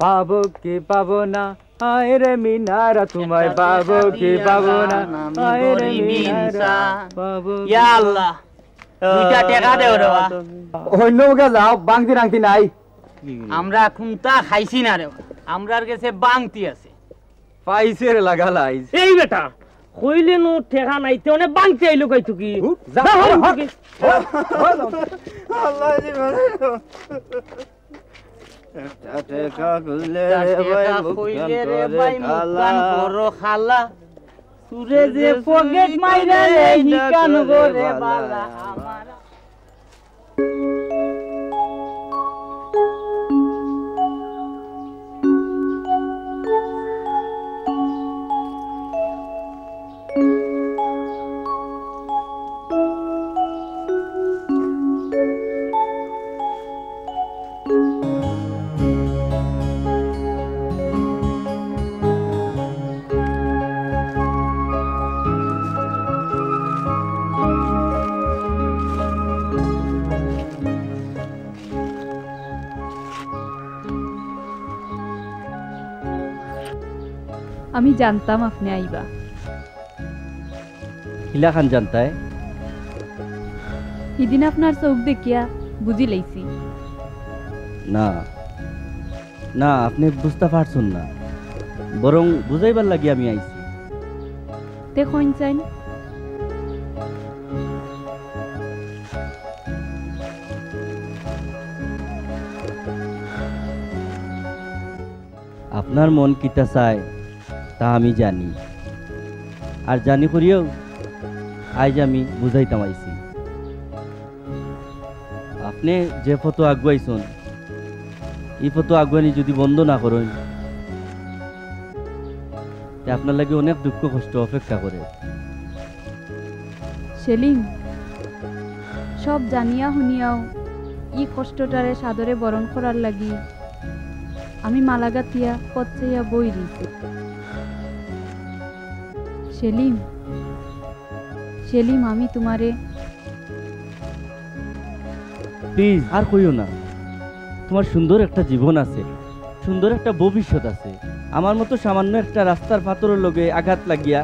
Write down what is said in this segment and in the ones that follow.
পাবো কি পাবো না আয় রে মিনারা তোমায় পাবো কি পাবো না আয় রে মিনারা পাবো ইয়া আল্লাহ দুইটা টাকা দেও রে অন্য কে যাও বাংতি রাংতি নাই আমরা খুনতা খাইছি না রে আমরার কাছে বাংতি আছে পাইছে রে লাগালাই এই বেটা কইলে নো ঠেকা নাইতে অনেক বাংতি আইলো কই তুই যা আল্লাহ জি বলে টেকা কইলে রে ভাই মুকান করো খালা সুরে যে পকেট মাইরা নেই নিকান করে বালা আমার আমি জানতাম আপনি আইবা হিলা খান জানতায় সেদিন আপনার চোখ দেখিয়া বুঝি লাইছি না না আপনি বুঝতে পারছেন না বরং বুঝাইবার লাগি আমি আইছি দেখুন চাইন আপনার মন কিতা চায় তা আমি জানি আর জানি করিও আজ আমি বুঝাইতাম আইছি আপনি যে ফটো আগুয়াইছেন এই ফটো আগুয়ানি যদি বন্ধ না করেন আপনার লাগে অনেক দুঃখ কষ্ট অপেক্ষা করে সেলিম সব জানিয়া শুনিয়াও ই কষ্টটারে সাদরে বরণ করার লাগি আমি মালাগাতিয়া পচাইয়া বই দিছি সেলিম সেলিম আমি তোমারে প্লিজ আর কইও না তোমার সুন্দর একটা জীবন আছে সুন্দর একটা ভবিষ্যৎ আছে আমার মতো সামান্য একটা রাস্তার পাথরের লগে আঘাত লাগিয়া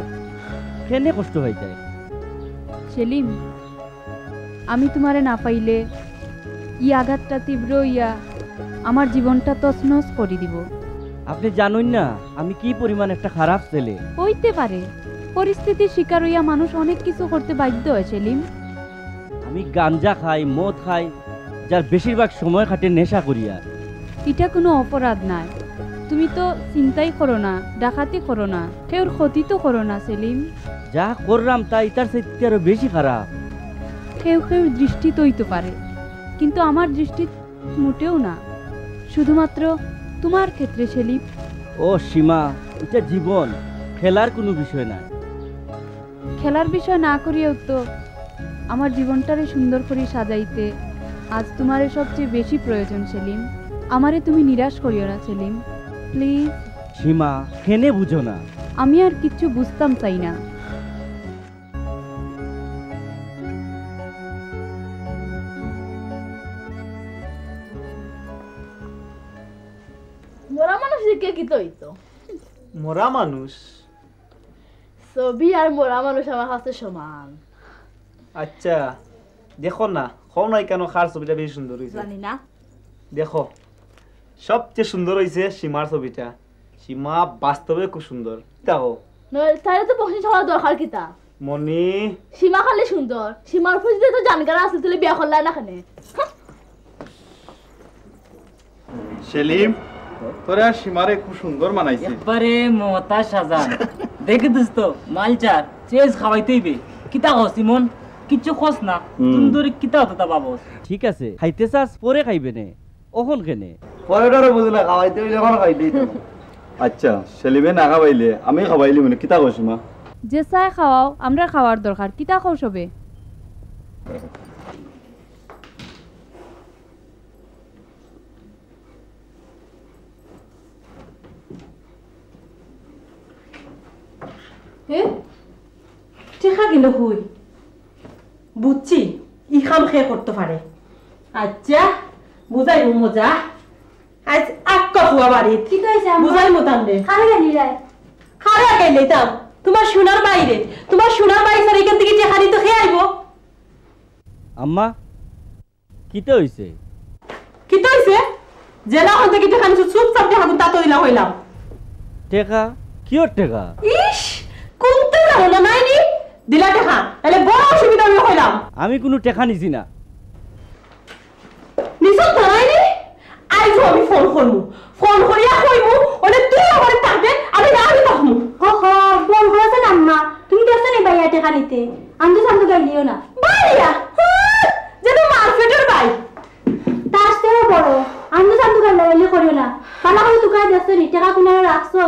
কেনে কষ্ট হয়ে যায় সেলিম আমি তোমারে না পাইলে ই আঘাতটা তীব্র ইয়া আমার জীবনটা তছনছ করে দিব আপনি জানেন না আমি কি পরিমাণ একটা খারাপ ছেলে হইতে পারে পরিস্থিতির শিকার হইয়া মানুষ অনেক কিছু করতে বাধ্য হয় সেলিম আমি গাঞ্জা খাই মদ খাই যার বেশিরভাগ সময় কাটে নেশা করিয়া এটা কোনো অপরাধ নাই তুমি তো চিন্তাই করো না ডাকাতি করো না কেউর ক্ষতি তো করো না সেলিম যা করলাম তাই তার চাইতে আরো বেশি খারাপ কেউ কেউ দৃষ্টি তৈতে পারে কিন্তু আমার দৃষ্টি মোটেও না শুধুমাত্র তোমার ক্ষেত্রে সেলিম ও সীমা এটা জীবন খেলার কোনো বিষয় না খেলার বিষয় না করিয়েও তো আমার জীবনটারে সুন্দর করে সাজাইতে আজ তোমারে সবচেয়ে বেশি প্রয়োজন সেলিম আমারে তুমি নিরাশ করিও না সেলিম প্লিজ সীমা কেনে বুঝো না আমি আর কিচ্ছু বুঝতাম চাই না মরা মানুষ দিকে কি তো মরা মানুষ ছবি আর মরা মানুষ আমার কাছে সমান আচ্ছা দেখো না কও নাই কেন খার ছবিটা বেশি সুন্দর হয়েছে জানি না দেখো সবচেয়ে সুন্দর হয়েছে সীমার ছবিটা সীমা বাস্তবে খুব সুন্দর দেখো তাহলে তো বসে ছাড়া দরকার কিতা মনি সীমা খালি সুন্দর সীমার ফুজিতে তো জানকার আছে তুলে বিয়া করলা না খানে সেলিম তোরা সীমারে খুব সুন্দর মানাইছিস একবারে মমতা সাজান দেখে দোস্ত মালচার চেজ খাওয়াইতেইবে কিতা কস ইমন কিচ্ছু খস না সুন্দর কিতা হতা বাবু ঠিক আছে খাইতে চাস পরে খাইবে নে ওখন কেনে পরেটারে বুঝি না খাওয়াইতে হইলে এখন খাইতেই তো আচ্ছা সেলিমে না খাওয়াইলে আমি খাওয়াইলি মানে কিতা কস সীমা যে চাই খাওয়াও আমরা খাওয়ার দরকার কিতা খাও সবে টেকা গেল হুই বুঝছি ই খাম খেয়ে করতে পারে আচ্ছা বুঝাই মজা আজ আক্কা ফুয়া বাড়ি কি কইছে বুঝাই মতান্ডে খারে গেলি রে খারা গেলে তাও তোমার সোনার বাইরে তোমার সোনার বাইরে স্যার এখান থেকে যে হারি তো খেয়ে আইবো আম্মা কিতে হইছে কি তো হইছে জেলা হন থেকে যে খানিস চুপচাপ দেখা গুতা তৈলা হইলাম টেকা কিয়র টেকা ইস কোনতে যাবো না নাইনি দিলা দেখা তাহলে বড় অসুবিধা আমি হইলাম আমি কোনো টেকা নিছি না নিছক ধরাইনি আইজো আমি ফোন করিয়া কইমু ওনে তুই আমার থাকবে আমি না আমি থাকমু হো হো বল বলছেন আম্মা তুমি দেখছ না ভাইয়া টাকা নিতে আন্দু সান্দু গাইলিও না বাইয়া যেন মার্কেটের বাই তার চেয়ে বড় আন্দু সান্দু গাইলে করিও না পালা করে তুই কাজ দেখছ নি টাকা কোনে রাখছো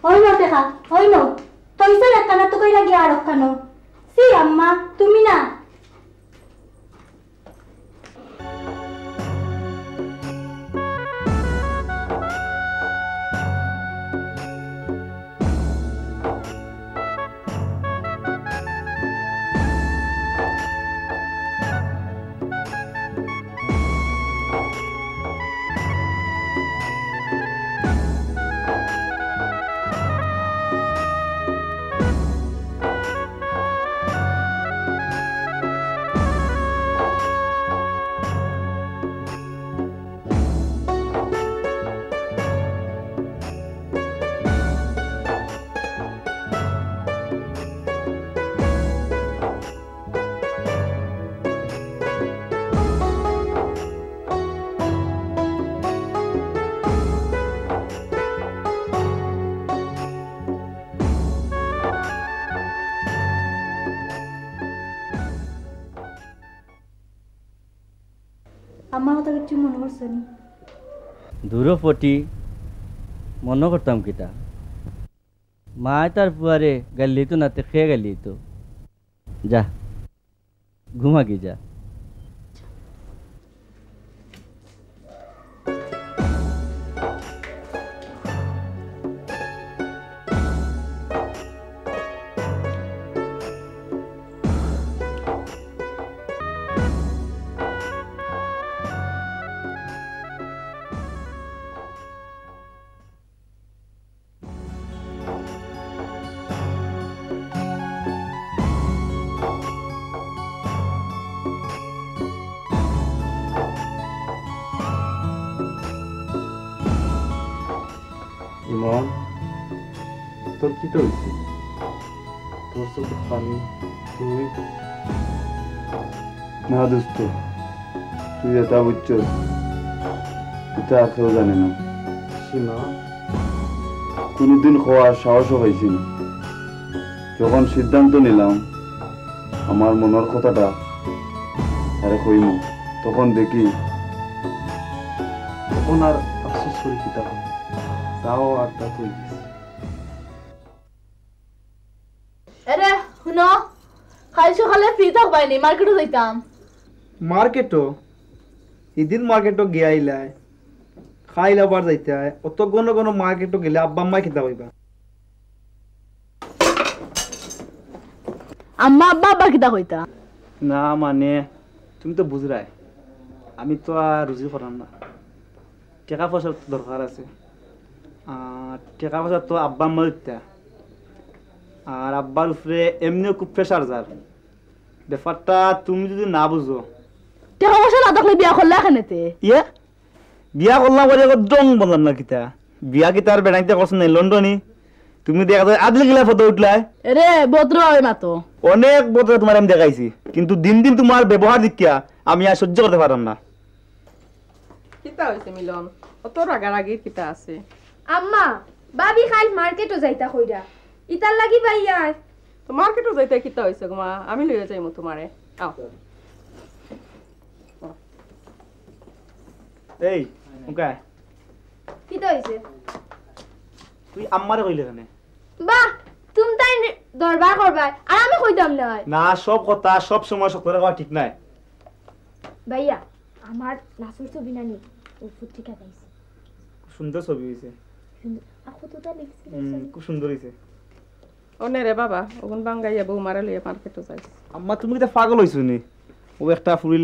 হইনো টেকা হইনো পয়সা একখানা তো কইরা গিয়া আর একখানো সি আম্মা তুমি না আম্মা কথা কিছু মনে করছে নি দূরপটি মনে করতাম কিতা মা তার পুয়ারে গালি তো নাতে খেয়ে গালি তো যা ঘুমা কি যা ইমন তোর কি হয়েছে তোর চোখে পানি তুই না দোস্ত তুই এটা বুঝছ এটা কেউ জানে না সীমা কোনোদিন খাওয়ার সাহসও পাইছি না যখন সিদ্ধান্ত নিলাম আমার মনের কথাটা আরে কইম তখন দেখি তখন আর আফসোস করি কিতা তাও আর তা তুই আরে শুনো কাল সকালে ফ্রি থাকবাইনি মার্কেটে যাইতাম মার্কেটও এদিন মার্কেটও গিয়ে আইলাই খাইলে আবার যাইতে হয় অত ঘন ঘন মার্কেটও গেলে আব্বা আম্মাই খেতে পাইবা আম্মা আব্বা আব্বা কিতা কইতা না মানে তুমি তো বুঝরাই আমি তো আর রুজি করাম না টাকা পয়সা দরকার আছে আর টাকা পয়সা তো আব্বা আম্মা দিতে আর আব্বার উপরে এমনিও খুব প্রেশার যার ব্যাপারটা তুমি যদি না বুঝো টাকা পয়সা না থাকলে বিয়া করলে এখানেতে ইয়ে বিয়া করলাম বলে ডং বললাম না কিতা বিয়া কিতা আর বেড়াইতে করছো না লন্ডনে তুমি দেখা যায় আদলে গেলা ফটো উঠলাই রে বদ্র হয় মাতো অনেক বদলে তোমার আমি দেখাইছি কিন্তু দিন দিন তোমার ব্যবহার দেখিয়া আমি আর সহ্য করতে পারলাম না কিতা হইছে মিলন অত রাগারাগির কিতা আছে আম্মা বাবি খাই মার্কেটও যাইতা কইরা ইতার লাগি ভাইয়া তো মার্কেটও যাইতে কিতা হইছে গোমা আমি লইয়া যাইমু তোমারে আও এই ওকে কি তো হইছে তুই আম্মারে কইলে কেন বাহ তুমি তাই দরবার করবা আর আমি কইতাম না না সব কথা সব সময় সব করে ঠিক নাই ভাইয়া আমার নাসুর ছবি না নি ওষুধ ঠিক আছে সুন্দর ছবি হয়েছে আকু তো তা লিখছি খুব সুন্দর হয়েছে ওনে রে বাবা ওগুন বাঙ্গাইয়া বউ মারা লইয়া মার্কেটে যাইছে আম্মা তুমি কি পাগল হইছো নি ও একটা ফুরিল